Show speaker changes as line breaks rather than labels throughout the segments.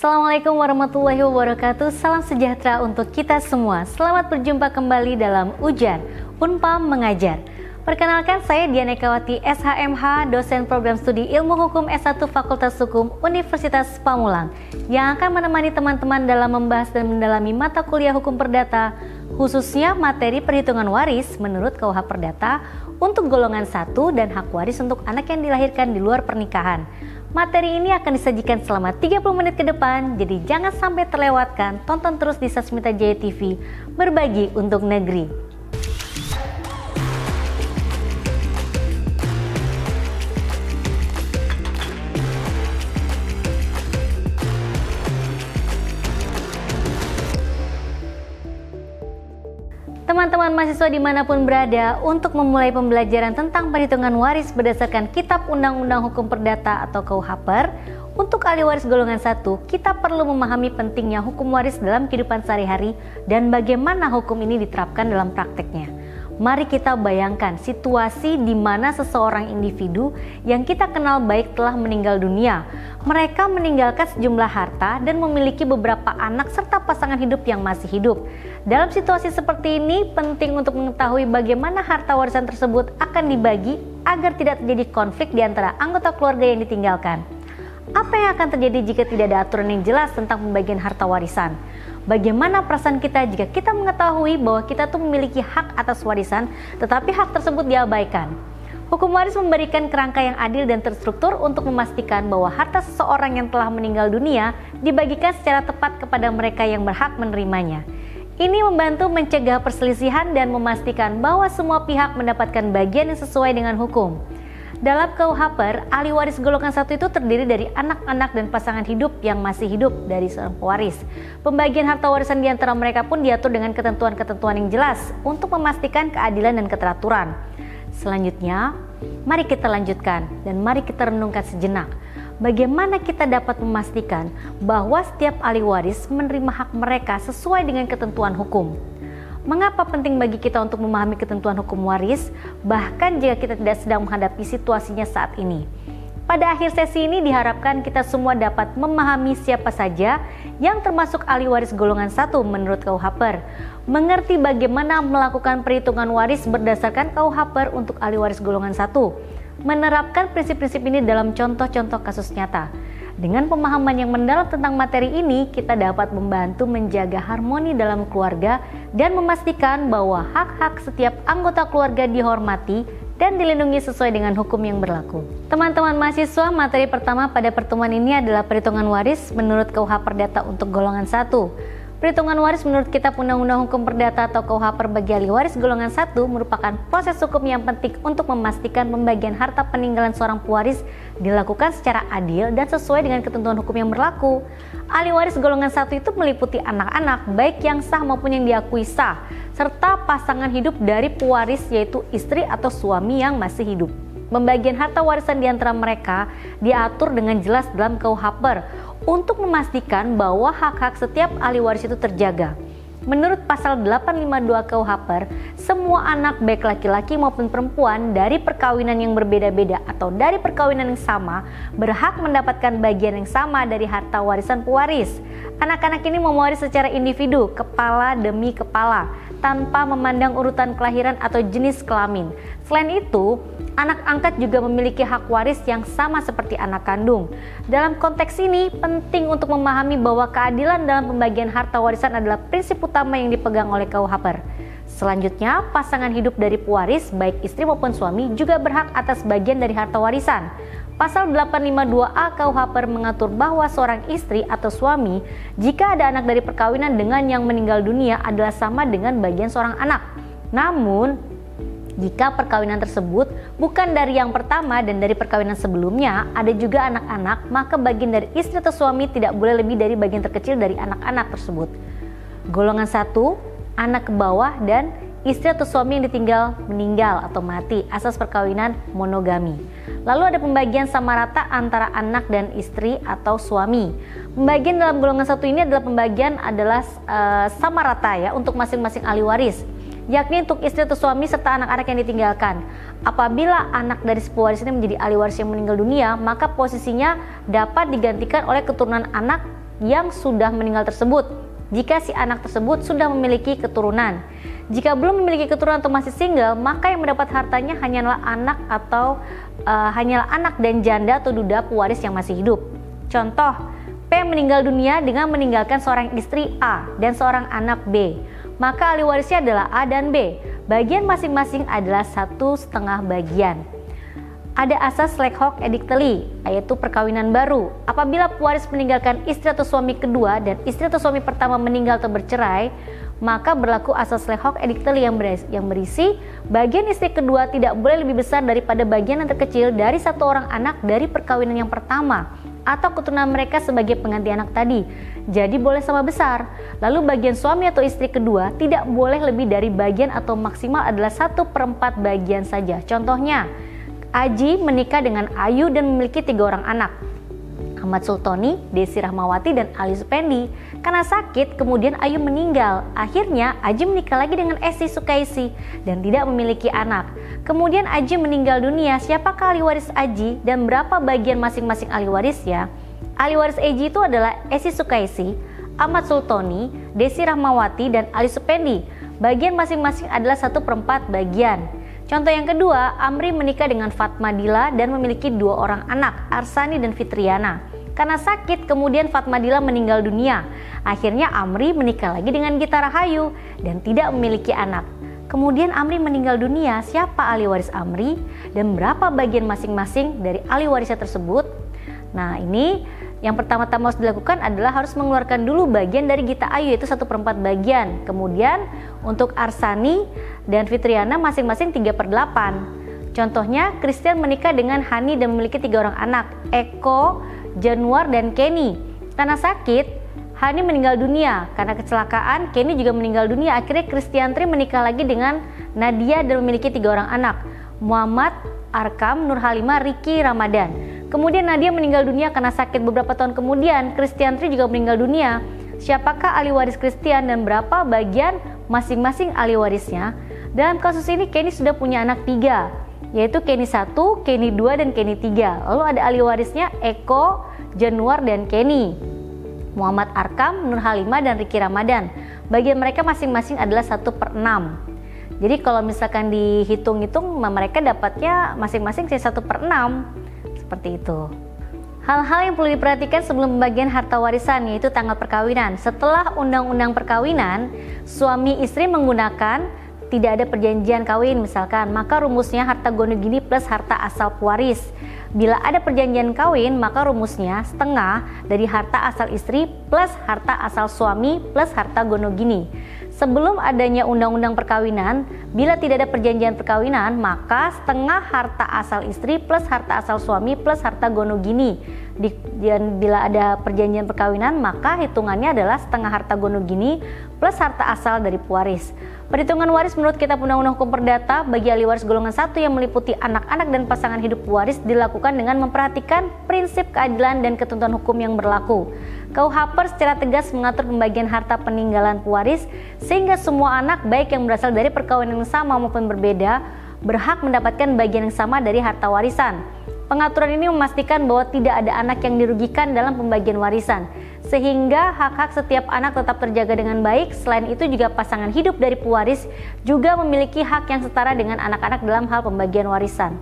Assalamualaikum warahmatullahi wabarakatuh. Salam sejahtera untuk kita semua. Selamat berjumpa kembali dalam Ujar Unpam Mengajar. Perkenalkan, saya Diana Ekawati, SHMH, dosen program studi Ilmu Hukum S1 Fakultas Hukum Universitas Pamulang, yang akan menemani teman-teman dalam membahas dan mendalami mata kuliah hukum perdata, khususnya materi perhitungan waris menurut KUH Perdata untuk golongan 1 dan hak waris untuk anak yang dilahirkan di luar pernikahan. Materi ini akan disajikan selama 30 menit ke depan, jadi jangan sampai terlewatkan. Tonton terus di Sasmita Jaya TV, berbagi untuk negeri. Teman-teman mahasiswa dimanapun berada, untuk memulai pembelajaran tentang perhitungan waris berdasarkan Kitab Undang-Undang Hukum Perdata atau KUHP, untuk ahli waris golongan 1, kita perlu memahami pentingnya hukum waris dalam kehidupan sehari-hari dan bagaimana hukum ini diterapkan dalam prakteknya. Mari kita bayangkan situasi di mana seseorang individu yang kita kenal baik telah meninggal dunia. Mereka meninggalkan sejumlah harta dan memiliki beberapa anak serta pasangan hidup yang masih hidup. Dalam situasi seperti ini, penting untuk mengetahui bagaimana harta warisan tersebut akan dibagi agar tidak terjadi konflik di antara anggota keluarga yang ditinggalkan. Apa yang akan terjadi jika tidak ada aturan yang jelas tentang pembagian harta warisan? Bagaimana perasaan kita jika kita mengetahui bahwa kita tuh memiliki hak atas warisan, tetapi hak tersebut diabaikan? Hukum waris memberikan kerangka yang adil dan terstruktur untuk memastikan bahwa harta seseorang yang telah meninggal dunia dibagikan secara tepat kepada mereka yang berhak menerimanya. Ini membantu mencegah perselisihan dan memastikan bahwa semua pihak mendapatkan bagian yang sesuai dengan hukum. Dalam KUHP, ahli waris golongan 1 itu terdiri dari anak-anak dan pasangan hidup yang masih hidup dari seorang pewaris. Pembagian harta warisan di antara mereka pun diatur dengan ketentuan-ketentuan yang jelas untuk memastikan keadilan dan keteraturan. Selanjutnya, mari kita lanjutkan dan mari kita renungkan sejenak. Bagaimana kita dapat memastikan bahwa setiap ahli waris menerima hak mereka sesuai dengan ketentuan hukum? Mengapa penting bagi kita untuk memahami ketentuan hukum waris, bahkan jika kita tidak sedang menghadapi situasinya saat ini? Pada akhir sesi ini diharapkan kita semua dapat memahami siapa saja yang termasuk ahli waris golongan 1 menurut KUHP, mengerti bagaimana melakukan perhitungan waris berdasarkan KUHP untuk ahli waris golongan 1, menerapkan prinsip-prinsip ini dalam contoh-contoh kasus nyata. Dengan pemahaman yang mendalam tentang materi ini, kita dapat membantu menjaga harmoni dalam keluarga dan memastikan bahwa hak-hak setiap anggota keluarga dihormati dan dilindungi sesuai dengan hukum yang berlaku. Teman-teman mahasiswa, materi pertama pada pertemuan ini adalah perhitungan waris menurut KUH Perdata untuk golongan 1. Perhitungan waris menurut Kitab Undang-Undang Hukum Perdata atau KUHP bagi ahli waris golongan 1 merupakan proses hukum yang penting untuk memastikan pembagian harta peninggalan seorang pewaris dilakukan secara adil dan sesuai dengan ketentuan hukum yang berlaku. Ahli waris golongan 1 itu meliputi anak-anak baik yang sah maupun yang diakui sah, serta pasangan hidup dari pewaris yaitu istri atau suami yang masih hidup. Pembagian harta warisan di antara mereka diatur dengan jelas dalam KUHP untuk memastikan bahwa hak-hak setiap ahli waris itu terjaga. Menurut pasal 852 KUHP, semua anak baik laki-laki maupun perempuan dari perkawinan yang berbeda-beda atau dari perkawinan yang sama berhak mendapatkan bagian yang sama dari harta warisan pewaris. Anak-anak ini mewaris secara individu, kepala demi kepala, tanpa memandang urutan kelahiran atau jenis kelamin. Selain itu, anak angkat juga memiliki hak waris yang sama seperti anak kandung. Dalam konteks ini, penting untuk memahami bahwa keadilan dalam pembagian harta warisan adalah prinsip utama yang dipegang oleh KUHP. Selanjutnya, pasangan hidup dari pewaris, baik istri maupun suami, juga berhak atas bagian dari harta warisan. Pasal 852A KUHP mengatur bahwa seorang istri atau suami, jika ada anak dari perkawinan dengan yang meninggal dunia adalah sama dengan bagian seorang anak. Namun, jika perkawinan tersebut bukan dari yang pertama dan dari perkawinan sebelumnya ada juga anak-anak, maka bagian dari istri atau suami tidak boleh lebih dari bagian terkecil dari anak-anak tersebut. Golongan 1, anak ke bawah dan istri atau suami yang ditinggal meninggal atau mati asas perkawinan monogami. Lalu ada pembagian sama rata antara anak dan istri atau suami. Pembagian dalam golongan 1 ini adalah sama rata ya untuk masing-masing ahli waris, yakni untuk istri atau suami serta anak-anak yang ditinggalkan. Apabila anak dari si pewaris ini menjadi ahli waris yang meninggal dunia, maka posisinya dapat digantikan oleh keturunan anak yang sudah meninggal tersebut jika si anak tersebut sudah memiliki keturunan. Jika belum memiliki keturunan atau masih single, maka yang mendapat hartanya hanyalah anak dan janda atau duda pewaris yang masih hidup. Contoh, P meninggal dunia dengan meninggalkan seorang istri A dan seorang anak B. Maka ahli warisnya adalah A dan B. Bagian masing-masing adalah 1/2 bagian. Ada asas Leghorn Edictly, yaitu perkawinan baru. Apabila pewaris meninggalkan istri atau suami kedua dan istri atau suami pertama meninggal atau bercerai, maka berlaku asas Leghorn Edictly yang berisi bagian istri kedua tidak boleh lebih besar daripada bagian yang terkecil dari satu orang anak dari perkawinan yang pertama atau keturunan mereka sebagai pengganti anak tadi. Jadi boleh sama besar. Lalu bagian suami atau istri kedua tidak boleh lebih dari bagian atau maksimal adalah 1/4 bagian saja. Contohnya, Aji menikah dengan Ayu dan memiliki 3 orang anak, Ahmad Sultoni, Desi Rahmawati, dan Ali Supendi. Karena sakit, kemudian Ayu meninggal. Akhirnya Aji menikah lagi dengan Esi Sukaisi dan tidak memiliki anak. Kemudian Aji meninggal dunia. Siapakah ahli waris Aji dan berapa bagian masing-masing ahli warisnya? Ahli waris Aji itu adalah Esi Sukaisi, Ahmad Sultoni, Desi Rahmawati, dan Ali Supendi. Bagian masing-masing adalah 1/4 bagian. Contoh yang kedua, Amri menikah dengan Fatmadila dan memiliki 2 orang anak, Arsani dan Fitriana. Karena sakit, kemudian Fatmadila meninggal dunia. Akhirnya Amri menikah lagi dengan Gita Rahayu dan tidak memiliki anak. Kemudian Amri meninggal dunia. Siapa ahli waris Amri dan berapa bagian masing-masing dari ahli warisnya tersebut? Nah, ini yang pertama-tama harus dilakukan adalah harus mengeluarkan dulu bagian dari Gita Ayu, yaitu 1/4 bagian. Kemudian untuk Arsani dan Fitriana masing-masing 3/8. Contohnya, Christian menikah dengan Hani dan memiliki 3 orang anak, Eko, Januar, dan Kenny. Karena sakit, Hani meninggal dunia. Karena kecelakaan, Kenny juga meninggal dunia. Akhirnya Kristiantri menikah lagi dengan Nadia dan memiliki 3 orang anak, Muhammad, Arkam, Nur Halimah, Riki, Ramadan. Kemudian Nadia meninggal dunia karena sakit. Beberapa tahun kemudian, Kristiantri juga meninggal dunia. Siapakah ahli waris Christian dan berapa bagian masing-masing ahli warisnya? Dalam kasus ini, Kenny sudah punya anak 3, yaitu Kenny 1, Kenny 2, dan Kenny 3. Lalu ada ahli warisnya Eko, Januar, dan Kenny. Muhammad Arkam, Nur Halimah, dan Riki Ramadan. Bagian mereka masing-masing adalah 1/6. Jadi kalau misalkan dihitung-hitung, mereka dapatnya masing-masing 1/6. Seperti itu. Hal-hal yang perlu diperhatikan sebelum pembagian harta warisan, yaitu tanggal perkawinan. Setelah undang-undang perkawinan, suami istri menggunakan tidak ada perjanjian kawin misalkan, maka rumusnya harta gonogini plus harta asal pewaris. Bila ada perjanjian kawin, maka rumusnya setengah dari harta asal istri plus harta asal suami plus harta gonogini. Sebelum adanya undang-undang perkawinan, bila tidak ada perjanjian perkawinan, maka setengah harta asal istri plus harta asal suami plus harta gonogini. Dan bila ada perjanjian perkawinan, maka hitungannya adalah setengah harta gonogini plus harta asal dari pewaris. Perhitungan waris menurut Kitab Undang-Undang Hukum Perdata bagi ahli waris golongan 1 yang meliputi anak-anak dan pasangan hidup pewaris dilakukan dengan memperhatikan prinsip keadilan dan ketentuan hukum yang berlaku. KUHP secara tegas mengatur pembagian harta peninggalan pewaris sehingga semua anak baik yang berasal dari perkawinan yang sama maupun berbeda berhak mendapatkan bagian yang sama dari harta warisan. Pengaturan ini memastikan bahwa tidak ada anak yang dirugikan dalam pembagian warisan, sehingga hak-hak setiap anak tetap terjaga dengan baik. Selain itu juga pasangan hidup dari pewaris juga memiliki hak yang setara dengan anak-anak dalam hal pembagian warisan.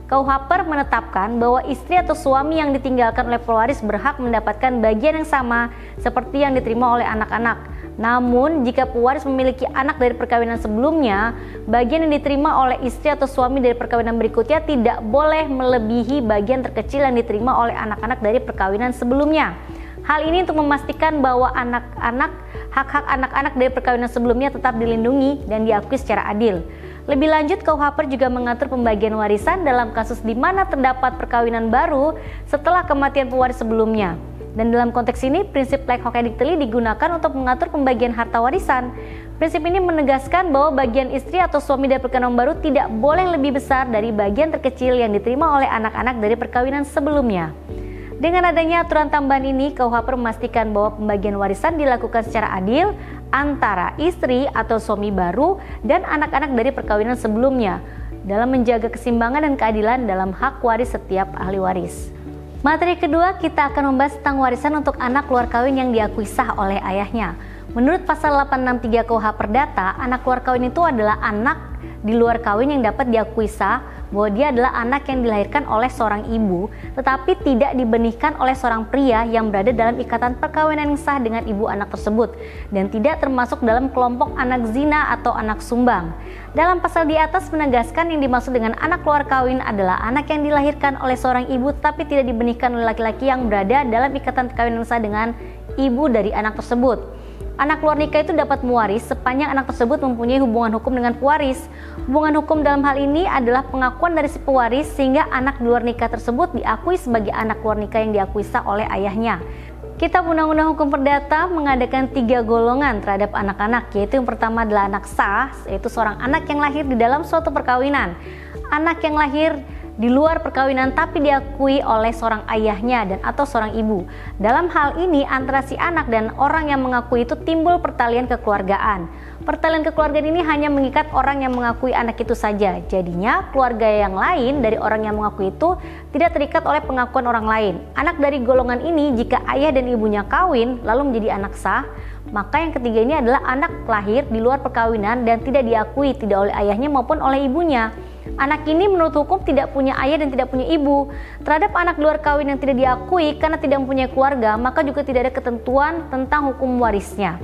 KUHP menetapkan bahwa istri atau suami yang ditinggalkan oleh pewaris berhak mendapatkan bagian yang sama seperti yang diterima oleh anak-anak. Namun, jika pewaris memiliki anak dari perkawinan sebelumnya, bagian yang diterima oleh istri atau suami dari perkawinan berikutnya tidak boleh melebihi bagian terkecil yang diterima oleh anak-anak dari perkawinan sebelumnya. Hal ini untuk memastikan bahwa hak-hak anak-anak dari perkawinan sebelumnya tetap dilindungi dan diakui secara adil. Lebih lanjut, KUHP juga mengatur pembagian warisan dalam kasus di mana terdapat perkawinan baru setelah kematian pewaris sebelumnya. Dan dalam konteks ini, prinsip Leghorn Edictly digunakan untuk mengatur pembagian harta warisan. Prinsip ini menegaskan bahwa bagian istri atau suami dari perkawinan baru tidak boleh lebih besar dari bagian terkecil yang diterima oleh anak-anak dari perkawinan sebelumnya. Dengan adanya aturan tambahan ini, KUHP memastikan bahwa pembagian warisan dilakukan secara adil antara istri atau suami baru dan anak-anak dari perkawinan sebelumnya dalam menjaga keseimbangan dan keadilan dalam hak waris setiap ahli waris. Materi kedua, kita akan membahas tentang warisan untuk anak luar kawin yang diakui sah oleh ayahnya. Menurut pasal 863 KUH Perdata, anak luar kawin itu adalah anak di luar kawin yang dapat diakui sah bahwa dia adalah anak yang dilahirkan oleh seorang ibu, tetapi tidak dibenihkan oleh seorang pria yang berada dalam ikatan perkawinan yang sah dengan ibu anak tersebut, dan tidak termasuk dalam kelompok anak zina atau anak sumbang. Dalam pasal di atas menegaskan yang dimaksud dengan anak luar kawin adalah anak yang dilahirkan oleh seorang ibu tapi tidak dibenihkan oleh laki-laki yang berada dalam ikatan perkawinan yang sah dengan ibu dari anak tersebut. Anak luar nikah itu dapat mewaris sepanjang anak tersebut mempunyai hubungan hukum dengan pewaris. Hubungan hukum dalam hal ini adalah pengakuan dari si pewaris sehingga anak di luar nikah tersebut diakui sebagai anak luar nikah yang diakui sah oleh ayahnya. Kitab Undang-Undang Hukum Perdata mengadakan 3 golongan terhadap anak-anak, yaitu yang pertama adalah anak sah, yaitu seorang anak yang lahir di dalam suatu perkawinan. Anak yang lahir di luar perkawinan tapi diakui oleh seorang ayahnya dan atau seorang ibu. Dalam hal ini antara si anak dan orang yang mengakui itu timbul pertalian kekeluargaan. Pertalian kekeluargaan ini hanya mengikat orang yang mengakui anak itu saja. Jadinya keluarga yang lain dari orang yang mengakui itu tidak terikat oleh pengakuan orang lain. Anak dari golongan ini jika ayah dan ibunya kawin lalu menjadi anak sah, maka yang ketiga ini adalah anak lahir di luar perkawinan dan tidak diakui tidak oleh ayahnya maupun oleh ibunya. Anak ini menurut hukum tidak punya ayah dan tidak punya ibu. Terhadap anak luar kawin yang tidak diakui karena tidak mempunyai keluarga, maka juga tidak ada ketentuan tentang hukum warisnya.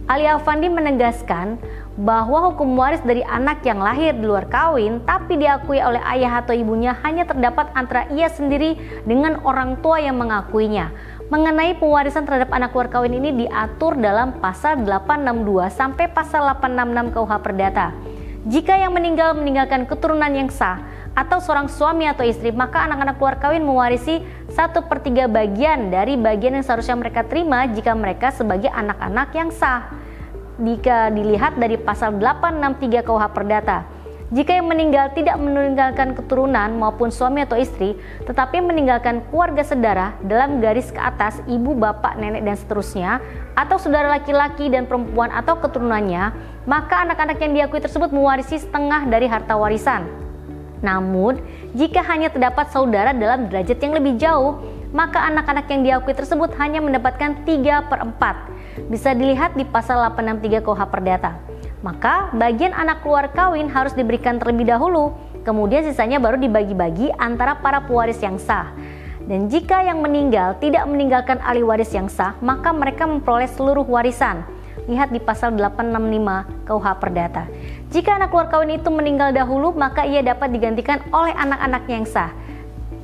Ali Afandi menegaskan bahwa hukum waris dari anak yang lahir di luar kawin tapi diakui oleh ayah atau ibunya hanya terdapat antara ia sendiri dengan orang tua yang mengakuinya. Mengenai pewarisan terhadap anak luar kawin ini diatur dalam pasal 862 sampai pasal 866 KUH Perdata. Jika yang meninggal meninggalkan keturunan yang sah atau seorang suami atau istri, maka anak-anak luar kawin mewarisi 1/3 bagian dari bagian yang seharusnya mereka terima jika mereka sebagai anak-anak yang sah. Jika dilihat dari pasal 863 KUH Perdata, jika yang meninggal tidak meninggalkan keturunan maupun suami atau istri, tetapi meninggalkan keluarga saudara dalam garis ke atas ibu, bapak, nenek, dan seterusnya, atau saudara laki-laki dan perempuan atau keturunannya, maka anak-anak yang diakui tersebut mewarisi setengah dari harta warisan. Namun, jika hanya terdapat saudara dalam derajat yang lebih jauh, maka anak-anak yang diakui tersebut hanya mendapatkan 3/4. Bisa dilihat di pasal 863 KUH Perdata. Maka bagian anak luar kawin harus diberikan terlebih dahulu, kemudian sisanya baru dibagi-bagi antara para pewaris yang sah. Dan jika yang meninggal tidak meninggalkan ahli waris yang sah, maka mereka memperoleh seluruh warisan. Lihat di pasal 865 KUH Perdata. Jika anak luar kawin itu meninggal dahulu, maka ia dapat digantikan oleh anak-anaknya yang sah.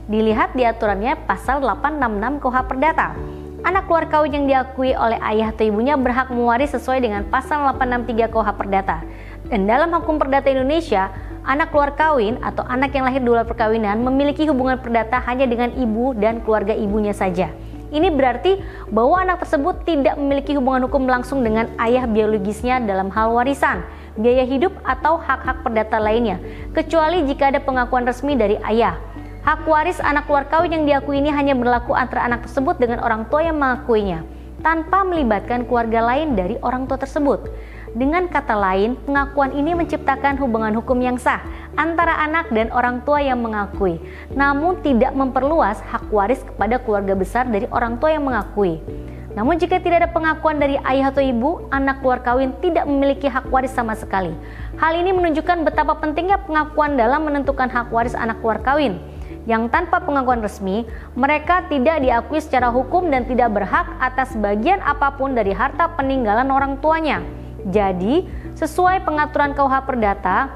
Dilihat di aturannya pasal 866 KUH Perdata. Anak luar kawin yang diakui oleh ayah atau ibunya berhak mewaris sesuai dengan pasal 863 KUH Perdata. Dan dalam hukum perdata Indonesia, anak luar kawin atau anak yang lahir di luar perkawinan memiliki hubungan perdata hanya dengan ibu dan keluarga ibunya saja. Ini berarti bahwa anak tersebut tidak memiliki hubungan hukum langsung dengan ayah biologisnya dalam hal warisan, biaya hidup atau hak-hak perdata lainnya, kecuali jika ada pengakuan resmi dari ayah. Hak waris anak luar kawin yang diakui ini hanya berlaku antara anak tersebut dengan orang tua yang mengakuinya, tanpa melibatkan keluarga lain dari orang tua tersebut. Dengan kata lain, pengakuan ini menciptakan hubungan hukum yang sah antara anak dan orang tua yang mengakui, namun tidak memperluas hak waris kepada keluarga besar dari orang tua yang mengakui. Namun jika tidak ada pengakuan dari ayah atau ibu, anak luar kawin tidak memiliki hak waris sama sekali. Hal ini menunjukkan betapa pentingnya pengakuan dalam menentukan hak waris anak luar kawin, yang tanpa pengakuan resmi, mereka tidak diakui secara hukum dan tidak berhak atas bagian apapun dari harta peninggalan orang tuanya. Jadi, sesuai pengaturan KUH Perdata,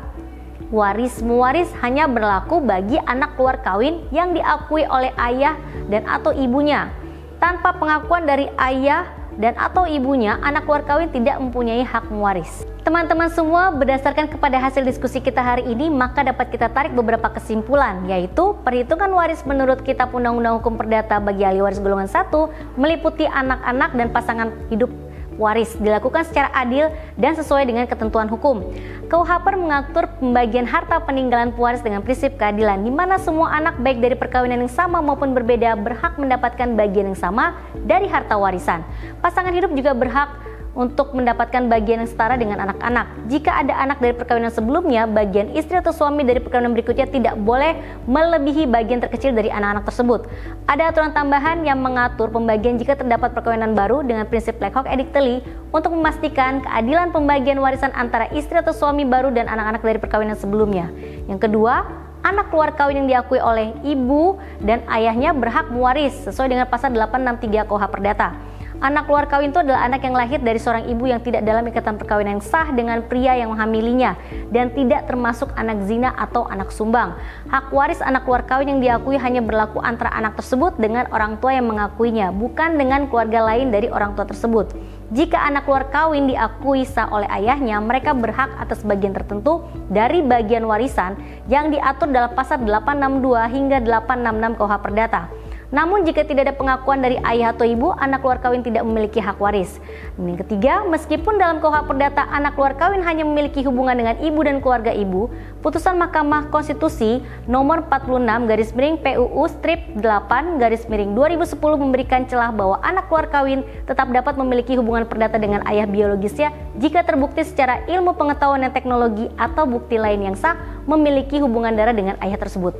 waris-mewaris hanya berlaku bagi anak luar kawin yang diakui oleh ayah dan atau ibunya. Tanpa pengakuan dari ayah dan atau ibunya, anak luar kawin tidak mempunyai hak mewaris. Teman-teman semua, berdasarkan kepada hasil diskusi kita hari ini, maka dapat kita tarik beberapa kesimpulan, yaitu perhitungan waris menurut Kitab Undang-Undang Hukum Perdata bagi ahli waris golongan 1 meliputi anak-anak dan pasangan hidup waris dilakukan secara adil dan sesuai dengan ketentuan hukum. KUHP mengatur pembagian harta peninggalan pewaris dengan prinsip keadilan, di mana semua anak baik dari perkawinan yang sama maupun berbeda berhak mendapatkan bagian yang sama dari harta warisan. Pasangan hidup juga berhak untuk mendapatkan bagian yang setara dengan anak-anak. Jika ada anak dari perkawinan sebelumnya, bagian istri atau suami dari perkawinan berikutnya tidak boleh melebihi bagian terkecil dari anak-anak tersebut. Ada aturan tambahan yang mengatur pembagian jika terdapat perkawinan baru dengan prinsip lex hoc edictali untuk memastikan keadilan pembagian warisan antara istri atau suami baru dan anak-anak dari perkawinan sebelumnya. Yang kedua, anak keluar kawin yang diakui oleh ibu dan ayahnya berhak mewaris sesuai dengan pasal 863 KUH Perdata. Anak keluar kawin itu adalah anak yang lahir dari seorang ibu yang tidak dalam ikatan perkawinan yang sah dengan pria yang menghamilinya dan tidak termasuk anak zina atau anak sumbang. Hak waris anak keluar kawin yang diakui hanya berlaku antara anak tersebut dengan orang tua yang mengakuinya, bukan dengan keluarga lain dari orang tua tersebut. Jika anak keluar kawin diakui sah oleh ayahnya, mereka berhak atas bagian tertentu dari bagian warisan yang diatur dalam pasal 862 hingga 866 KUH Perdata. Namun jika tidak ada pengakuan dari ayah atau ibu, anak keluar kawin tidak memiliki hak waris. Dan yang ketiga, meskipun dalam KUH Perdata anak keluar kawin hanya memiliki hubungan dengan ibu dan keluarga ibu, putusan Mahkamah Konstitusi nomor 46/PUU/8/2010 memberikan celah bahwa anak keluar kawin tetap dapat memiliki hubungan perdata dengan ayah biologisnya jika terbukti secara ilmu pengetahuan dan teknologi atau bukti lain yang sah memiliki hubungan darah dengan ayah tersebut.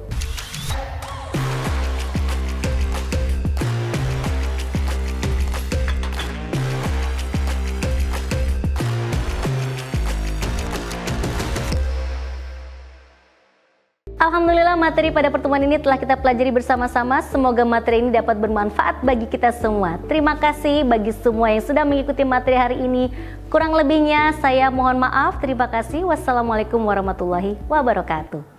Alhamdulillah, materi pada pertemuan ini telah kita pelajari bersama-sama. Semoga materi ini dapat bermanfaat bagi kita semua. Terima kasih bagi semua yang sudah mengikuti materi hari ini. Kurang lebihnya saya mohon maaf. Terima kasih. Wassalamualaikum warahmatullahi wabarakatuh.